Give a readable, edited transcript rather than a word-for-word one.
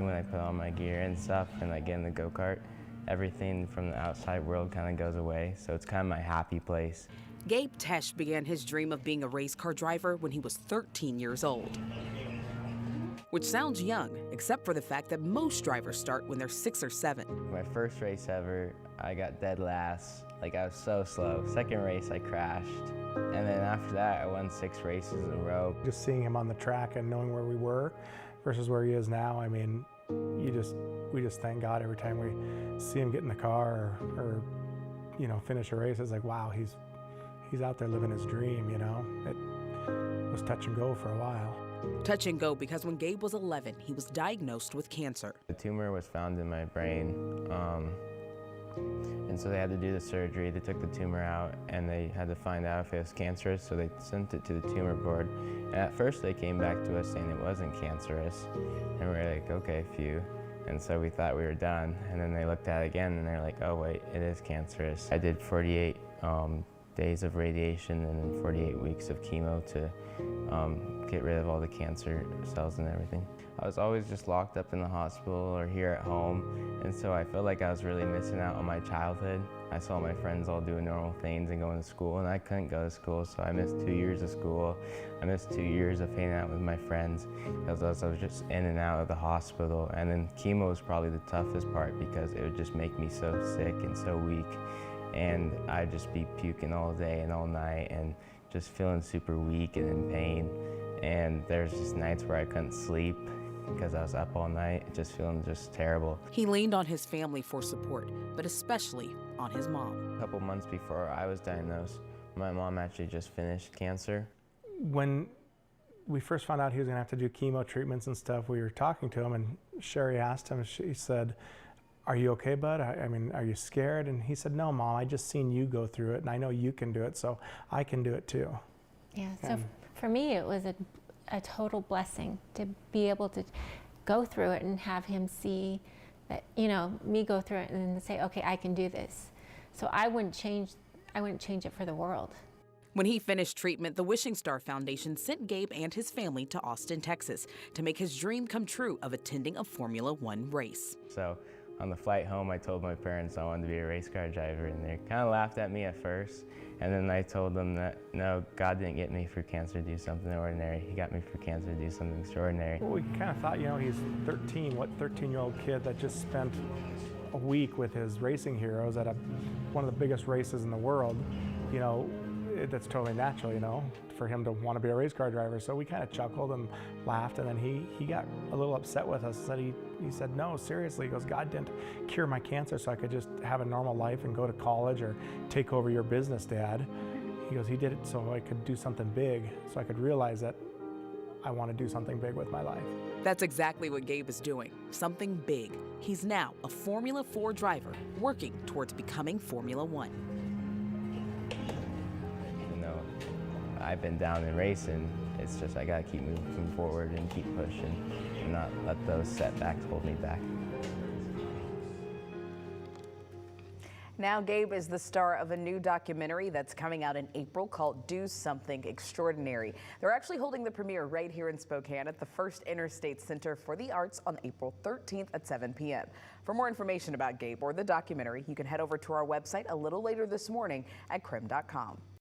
when I put on my gear and stuff and like get in the go-kart, everything from the outside world kind of goes away. So it's kind of my happy place. Gabe Tesch began his dream of being a race car driver when he was 13 years old. Which sounds young, except for the fact that most drivers start when they're 6 or 7. My first race ever, I got dead last. Like, I was so slow. Second race, I crashed. And then after that, I won 6 races in a row. Just seeing him on the track and knowing where we were versus where he is now, I mean, we just thank God every time we see him get in the car or you know, finish a race. It's like, wow, he's out there living his dream, you know. It was touch and go for a while. Touch and go because when Gabe was 11, he was diagnosed with cancer. The tumor was found in my brain, and so they had to do the surgery. They took the tumor out, and they had to find out if it was cancerous, so they sent it to the tumor board. And at first, they came back to us saying it wasn't cancerous, and we were like, okay, phew. And so we thought we were done, and then they looked at it again, and they're like, oh wait, it is cancerous. I did 48 days of radiation and then 48 weeks of chemo to get rid of all the cancer cells and everything. I was always just locked up in the hospital or here at home, and so I felt like I was really missing out on my childhood. I saw my friends all doing normal things and going to school, and I couldn't go to school, so I missed 2 years of school. I missed 2 years of hanging out with my friends because I was just in and out of the hospital. And then chemo was probably the toughest part because it would just make me so sick and so weak, and I'd just be puking all day and all night and just feeling super weak and in pain. And there's just nights where I couldn't sleep because I was up all night, just feeling just terrible. He leaned on his family for support, but especially on his mom. A couple months before I was diagnosed, my mom actually just finished cancer. When we first found out he was gonna have to do chemo treatments and stuff, we were talking to him, and Sherry asked him, she said, are you okay, bud? I mean, are you scared? And he said, no, Mom, I just seen you go through it, and I know you can do it, so I can do it too. Yeah, so for me, it was a total blessing to be able to go through it and have him see that, you know, me go through it and then say, okay, I can do this. So I wouldn't change it for the world. When he finished treatment, the Wishing Star Foundation sent Gabe and his family to Austin, Texas to make his dream come true of attending a Formula One race. So on the flight home, I told my parents I wanted to be a race car driver, and they kind of laughed at me at first. And then I told them that, no, God didn't get me for cancer to do something ordinary. He got me for cancer to do something extraordinary. Well, we kind of thought, you know, he's 13, what 13-year-old kid that just spent a week with his racing heroes at one of the biggest races in the world, you know, that's totally natural, you know, for him to want to be a race car driver. So we kind of chuckled and laughed, and then he got a little upset with us. He said, no, seriously, he goes, God didn't cure my cancer so I could just have a normal life and go to college or take over your business, Dad. He goes, he did it so I could do something big, so I could realize that I want to do something big with my life. That's exactly what Gabe is doing, something big. He's now a Formula 4 driver working towards becoming Formula One. I've been down in racing. It's just I gotta keep moving forward and keep pushing and not let those setbacks hold me back. Now Gabe is the star of a new documentary that's coming out in April called Do Something Extraordinary. They're actually holding the premiere right here in Spokane at the First Interstate Center for the Arts on April 13th at 7 p.m. For more information about Gabe or the documentary, you can head over to our website a little later this morning at KREM.com.